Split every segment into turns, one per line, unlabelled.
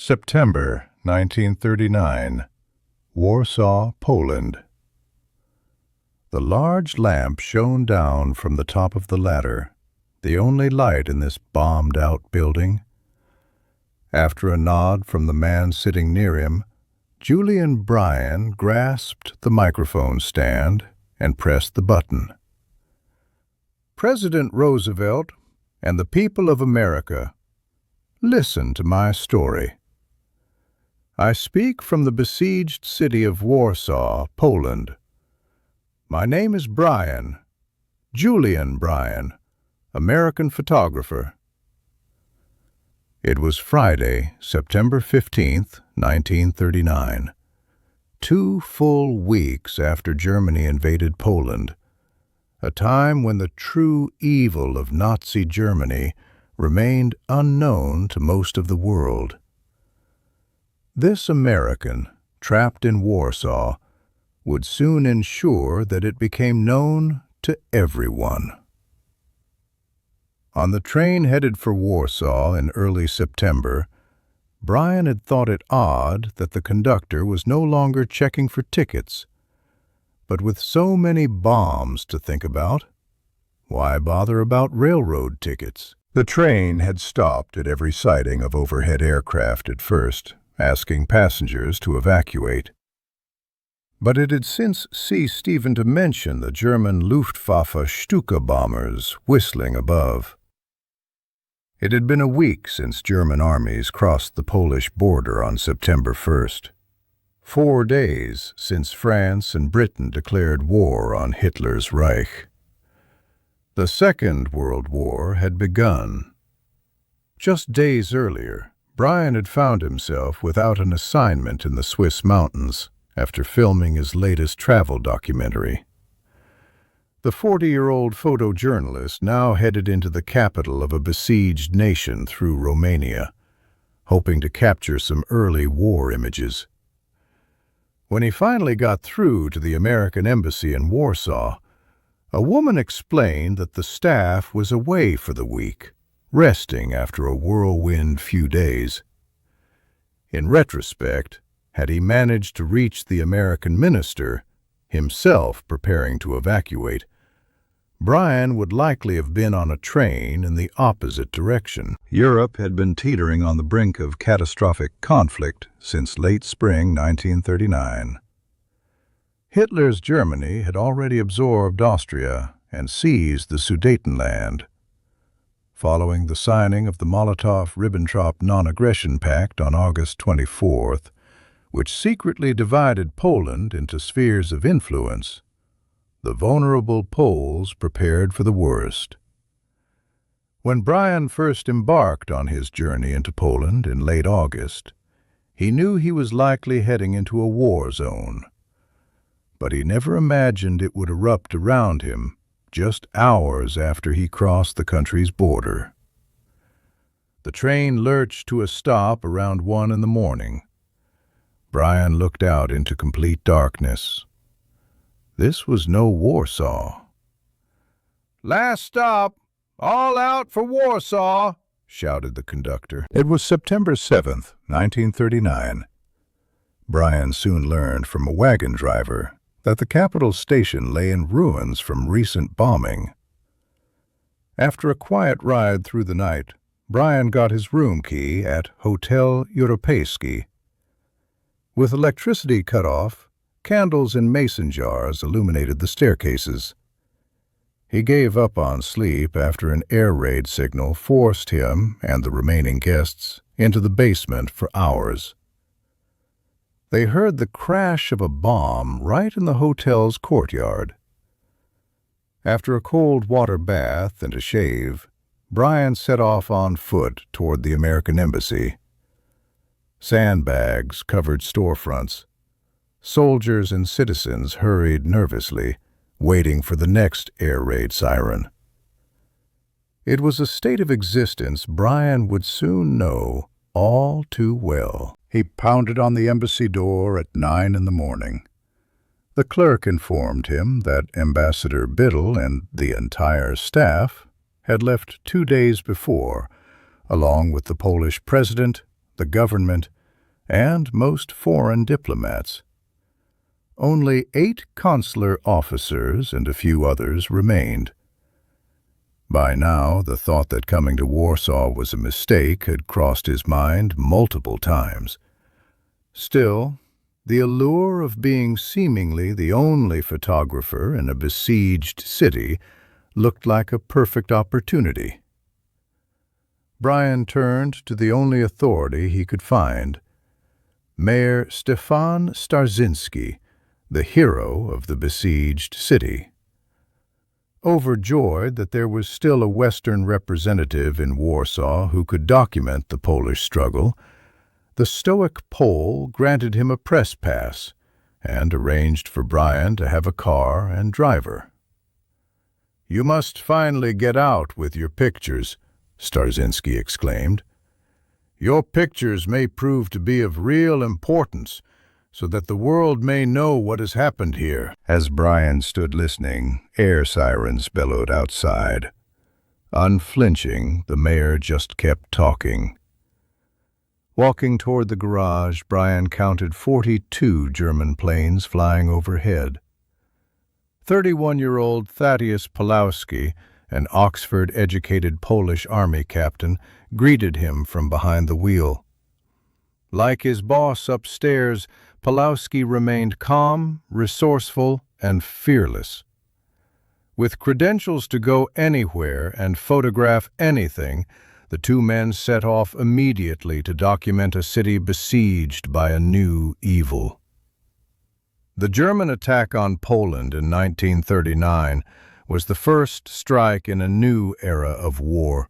September 1939, Warsaw, Poland. The large lamp shone down from the top of the ladder, the only light in this bombed-out building. After a nod from the man sitting near him, Julien Bryan grasped the microphone stand and pressed the button. President Roosevelt and the people of America, listen to my story. I speak from the besieged city of Warsaw, Poland. My name is Bryan, Julien Bryan, American photographer. It was Friday, September 15th, 1939, 2 full weeks after Germany invaded Poland, a time when the true evil of Nazi Germany remained unknown to most of the world. This American, trapped in Warsaw, would soon ensure that it became known to everyone. On the train headed for Warsaw in early September, Bryan had thought it odd that the conductor was no longer checking for tickets. But with so many bombs to think about, why bother about railroad tickets? The train had stopped at every sighting of overhead aircraft at first, asking passengers to evacuate. But it had since ceased even to mention the German Luftwaffe Stuka bombers whistling above. It had been a week since German armies crossed the Polish border on September 1st. 4 days since France and Britain declared war on Hitler's Reich. The Second World War had begun. Just days earlier, Bryan had found himself without an assignment in the Swiss mountains after filming his latest travel documentary. The 40-year-old photojournalist now headed into the capital of a besieged nation through Romania, hoping to capture some early war images. When he finally got through to the American embassy in Warsaw, a woman explained that the staff was away for the week, resting after a whirlwind few days. In retrospect, had he managed to reach the American minister, himself preparing to evacuate, Bryan would likely have been on a train in the opposite direction. Europe had been teetering on the brink of catastrophic conflict since late spring 1939. Hitler's Germany had already absorbed Austria and seized the Sudetenland. Following the signing of the Molotov-Ribbentrop Non-Aggression Pact on August 24th, which secretly divided Poland into spheres of influence, the vulnerable Poles prepared for the worst. When Bryan first embarked on his journey into Poland in late August, he knew he was likely heading into a war zone. But he never imagined it would erupt around him just hours after he crossed the country's border. The train lurched to a stop around 1 in the morning. Bryan looked out into complete darkness. This was no Warsaw. "Last stop! All out for Warsaw!" shouted the conductor. It was September 7th, 1939. Bryan soon learned from a wagon driver that the capital station lay in ruins from recent bombing. After a quiet ride through the night, Bryan got his room key at Hotel Europejski. With electricity cut off, candles in mason jars illuminated the staircases. He gave up on sleep after an air raid signal forced him and the remaining guests into the basement for hours. They heard the crash of a bomb right in the hotel's courtyard. After a cold water bath and a shave, Bryan set off on foot toward the American embassy. Sandbags covered storefronts. Soldiers and citizens hurried nervously, waiting for the next air raid siren. It was a state of existence Bryan would soon know all too well. He pounded on the embassy door at 9 in the morning. The clerk informed him that Ambassador Biddle and the entire staff had left 2 days before, along with the Polish president, the government, and most foreign diplomats. Only 8 consular officers and a few others remained. By now, the thought that coming to Warsaw was a mistake had crossed his mind multiple times. Still, the allure of being seemingly the only photographer in a besieged city looked like a perfect opportunity. Bryan turned to the only authority he could find, Mayor Stefan Starzyński, the hero of the besieged city. Overjoyed that there was still a Western representative in Warsaw who could document the Polish struggle, the stoic Pole granted him a press pass and arranged for Bryan to have a car and driver. "You must finally get out with your pictures," Starzyński exclaimed. "Your pictures may prove to be of real importance, so that the world may know what has happened here." As Bryan stood listening, air sirens bellowed outside. Unflinching, the mayor just kept talking. Walking toward the garage, Bryan counted 42 German planes flying overhead. 31-year-old Thaddeus Pulowski, an Oxford-educated Polish army captain, greeted him from behind the wheel. Like his boss upstairs, Pulowski remained calm, resourceful, and fearless. With credentials to go anywhere and photograph anything, the 2 men set off immediately to document a city besieged by a new evil. The German attack on Poland in 1939 was the first strike in a new era of war.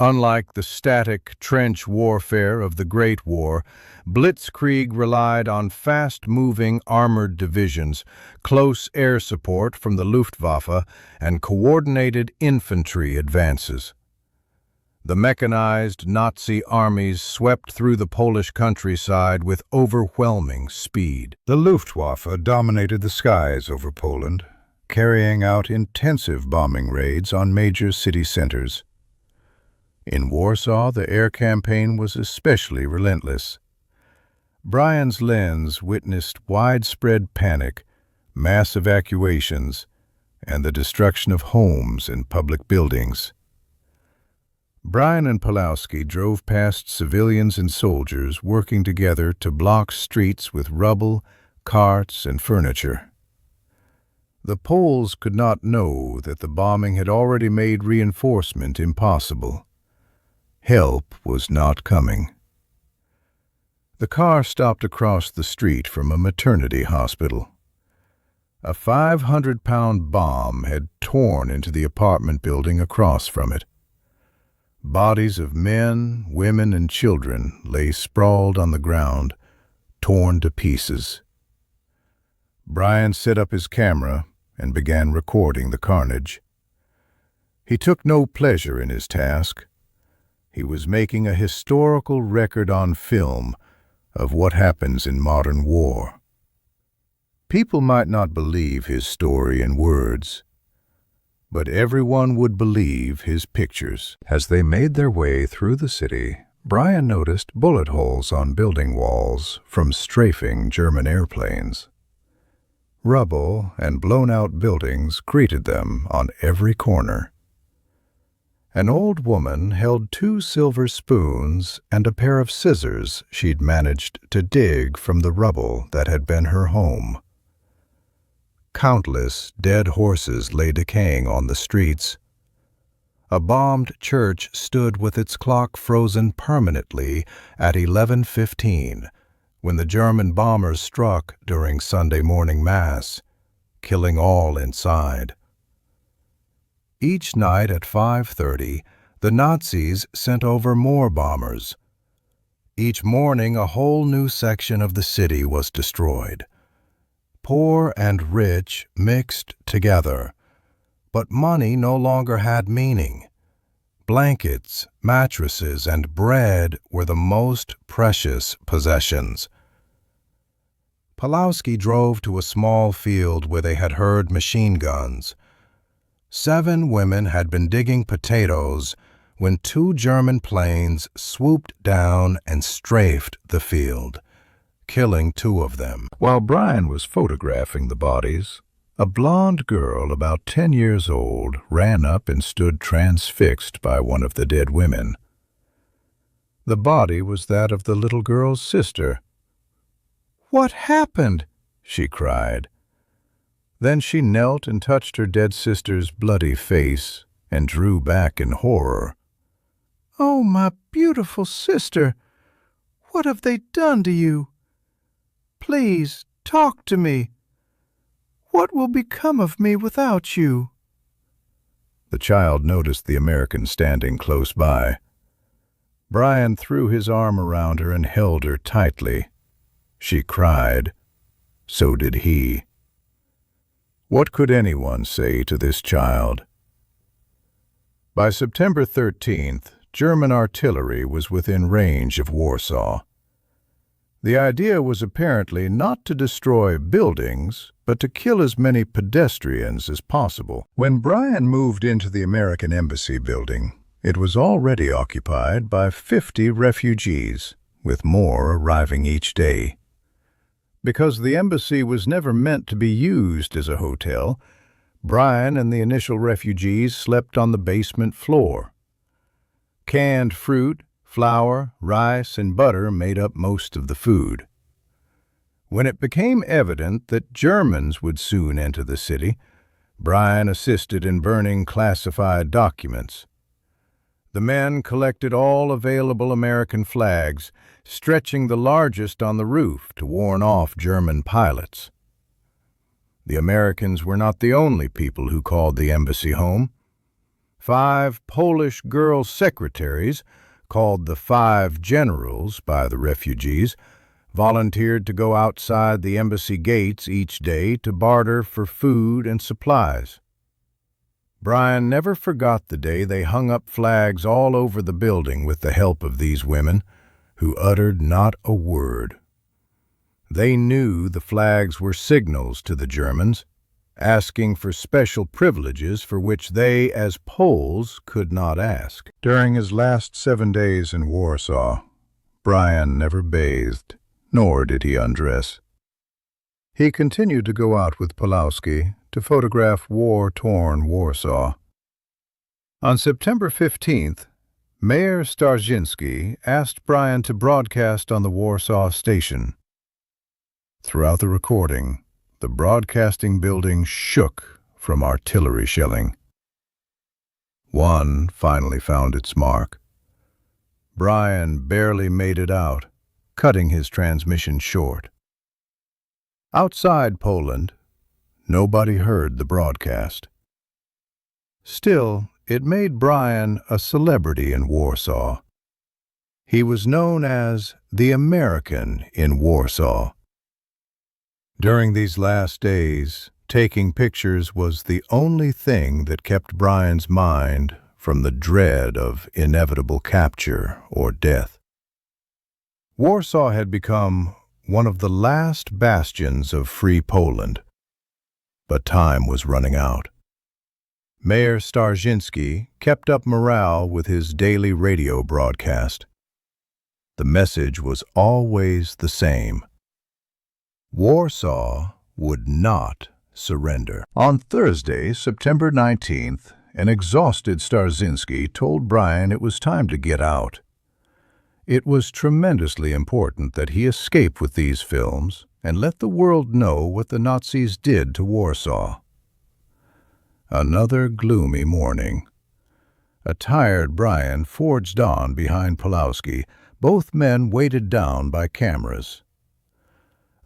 Unlike the static trench warfare of the Great War, Blitzkrieg relied on fast-moving armored divisions, close air support from the Luftwaffe, and coordinated infantry advances. The mechanized Nazi armies swept through the Polish countryside with overwhelming speed. The Luftwaffe dominated the skies over Poland, carrying out intensive bombing raids on major city centers. In Warsaw, the air campaign was especially relentless. Bryan's lens witnessed widespread panic, mass evacuations, and the destruction of homes and public buildings. Bryan and Pulowski drove past civilians and soldiers working together to block streets with rubble, carts, and furniture. The Poles could not know that the bombing had already made reinforcement impossible. Help was not coming. The car stopped across the street from a maternity hospital. A 500-pound bomb had torn into the apartment building across from it. Bodies of men, women, and children lay sprawled on the ground, torn to pieces. Bryan set up his camera and began recording the carnage. He took no pleasure in his task. He was making a historical record on film of what happens in modern war. People might not believe his story in words, but everyone would believe his pictures. As they made their way through the city, Bryan noticed bullet holes on building walls from strafing German airplanes. Rubble and blown-out buildings greeted them on every corner. An old woman held 2 silver spoons and a pair of scissors she'd managed to dig from the rubble that had been her home. Countless dead horses lay decaying on the streets. A bombed church stood with its clock frozen permanently at 11:15 when the German bombers struck during Sunday morning Mass, killing all inside. Each night at 5:30, the Nazis sent over more bombers. Each morning, a whole new section of the city was destroyed. Poor and rich mixed together, but money no longer had meaning. Blankets, mattresses, and bread were the most precious possessions. Pulowski drove to a small field where they had heard machine guns. 7 women had been digging potatoes when two German planes swooped down and strafed the field, killing two of them. While Bryan was photographing the bodies, a blonde girl about 10 years old ran up and stood transfixed by one of the dead women. The body was that of the little girl's sister. "What happened?" she cried. Then she knelt and touched her dead sister's bloody face and drew back in horror. "Oh, my beautiful sister, what have they done to you? Please, talk to me. What will become of me without you?" The child noticed the American standing close by. Bryan threw his arm around her and held her tightly. She cried. So did he. What could anyone say to this child? By September 13th, German artillery was within range of Warsaw. The idea was apparently not to destroy buildings, but to kill as many pedestrians as possible. When Bryan moved into the American Embassy building, it was already occupied by 50 refugees, with more arriving each day. Because the embassy was never meant to be used as a hotel, Bryan and the initial refugees slept on the basement floor. Canned fruit, flour, rice, and butter made up most of the food. When it became evident that Germans would soon enter the city, Bryan assisted in burning classified documents. The men collected all available American flags, stretching the largest on the roof to warn off German pilots. The Americans were not the only people who called the embassy home. 5 Polish girl secretaries, called the 5 Generals by the refugees, volunteered to go outside the embassy gates each day to barter for food and supplies. Bryan never forgot the day they hung up flags all over the building with the help of these women, who uttered not a word. They knew the flags were signals to the Germans, asking for special privileges for which they, as Poles, could not ask. During his last 7 days in Warsaw, Bryan never bathed, nor did he undress. He continued to go out with Pulowski to photograph war-torn Warsaw. On September 15th, Mayor Starzyński asked Bryan to broadcast on the Warsaw station. Throughout the recording, the broadcasting building shook from artillery shelling. One finally found its mark. Bryan barely made it out, cutting his transmission short. Outside Poland, nobody heard the broadcast. Still, it made Bryan a celebrity in Warsaw. He was known as the American in Warsaw. During these last days, taking pictures was the only thing that kept Bryan's mind from the dread of inevitable capture or death. Warsaw had become one of the last bastions of free Poland, but time was running out. Mayor Starzyński kept up morale with his daily radio broadcast. The message was always the same. Warsaw would not surrender. On Thursday, September 19th, an exhausted Starzyński told Bryan it was time to get out. It was tremendously important that he escape with these films and let the world know what the Nazis did to Warsaw. Another gloomy morning. A tired Bryan forged on behind Pulowski, both men weighted down by cameras.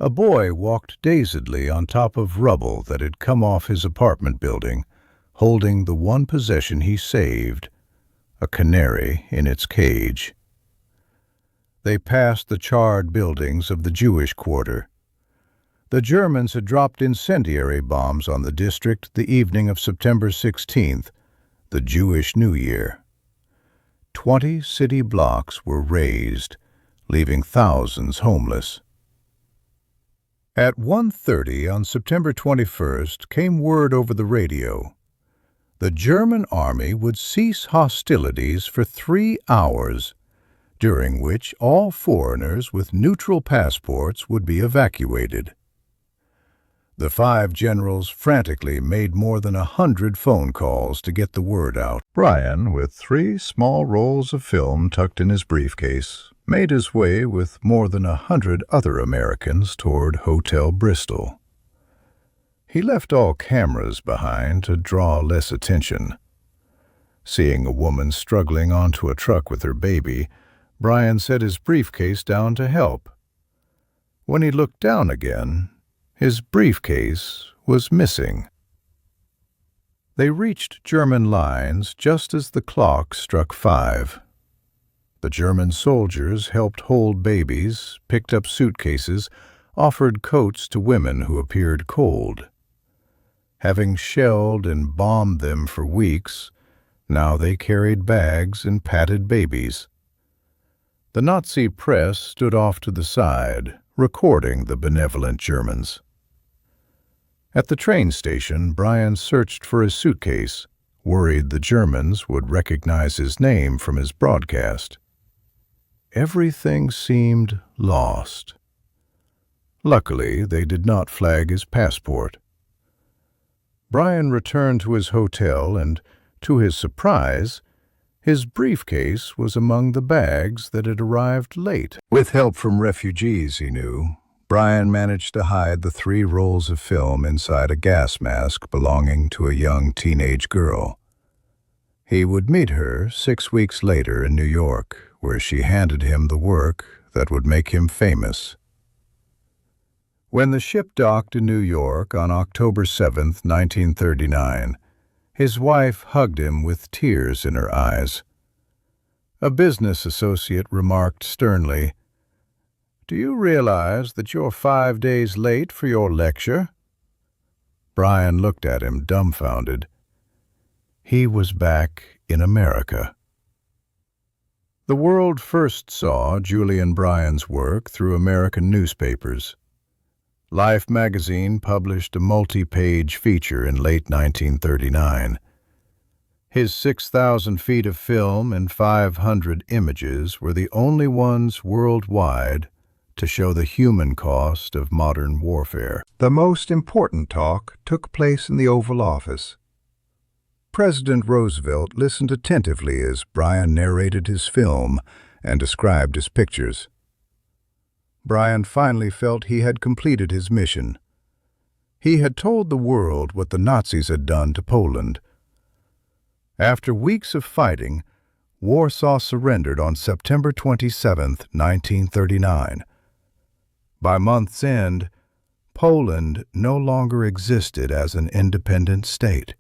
A boy walked dazedly on top of rubble that had come off his apartment building, holding the one possession he saved, a canary in its cage. They passed the charred buildings of the Jewish quarter. The Germans had dropped incendiary bombs on the district the evening of September 16th, the Jewish New Year. 20 city blocks were razed, leaving thousands homeless. At 1:30 on September 21st came word over the radio. The German army would cease hostilities for 3 hours, during which all foreigners with neutral passports would be evacuated. The 5 generals frantically made more than 100 phone calls to get the word out. Bryan, with 3 small rolls of film tucked in his briefcase, made his way with more than 100 other Americans toward Hotel Bristol. He left all cameras behind to draw less attention. Seeing a woman struggling onto a truck with her baby, Bryan set his briefcase down to help. When he looked down again, his briefcase was missing. They reached German lines just as the clock struck 5. The German soldiers helped hold babies, picked up suitcases, offered coats to women who appeared cold. Having shelled and bombed them for weeks, now they carried bags and patted babies. The Nazi press stood off to the side, recording the benevolent Germans. At the train station, Bryan searched for his suitcase, worried the Germans would recognize his name from his broadcast. Everything seemed lost. Luckily, they did not flag his passport. Bryan returned to his hotel and, to his surprise, his briefcase was among the bags that had arrived late. With help from refugees he knew, Bryan managed to hide the 3 rolls of film inside a gas mask belonging to a young teenage girl. He would meet her 6 weeks later in New York, where she handed him the work that would make him famous. When the ship docked in New York on October 7, 1939, his wife hugged him with tears in her eyes. A business associate remarked sternly, "Do you realize that you're 5 days late for your lecture?" Bryan looked at him dumbfounded. He was back in America. The world first saw Julien Bryan's work through American newspapers. Life magazine published a multi-page feature in late 1939. His 6,000 feet of film and 500 images were the only ones worldwide to show the human cost of modern warfare. The most important talk took place in the Oval Office. President Roosevelt listened attentively as Bryan narrated his film and described his pictures. Bryan finally felt he had completed his mission. He had told the world what the Nazis had done to Poland. After weeks of fighting, Warsaw surrendered on September 27, 1939. By month's end, Poland no longer existed as an independent state.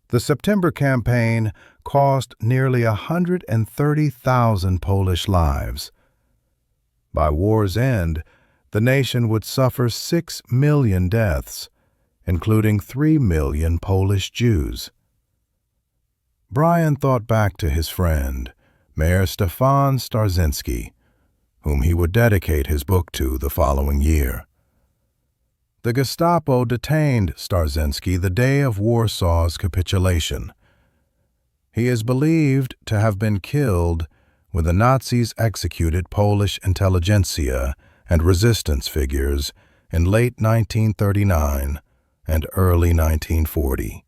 The September campaign cost nearly 130,000 Polish lives. By war's end, the nation would suffer 6 million deaths, including 3 million Polish Jews. Bryan thought back to his friend, Mayor Stefan Starzyński, whom he would dedicate his book to the following year. The Gestapo detained Starzyński the day of Warsaw's capitulation. He is believed to have been killed when the Nazis executed Polish intelligentsia and resistance figures in late 1939 and early 1940.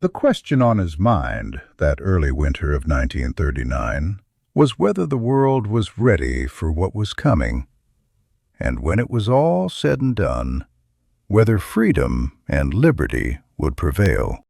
The question on his mind that early winter of 1939 was whether the world was ready for what was coming, and when it was all said and done, whether freedom and liberty would prevail.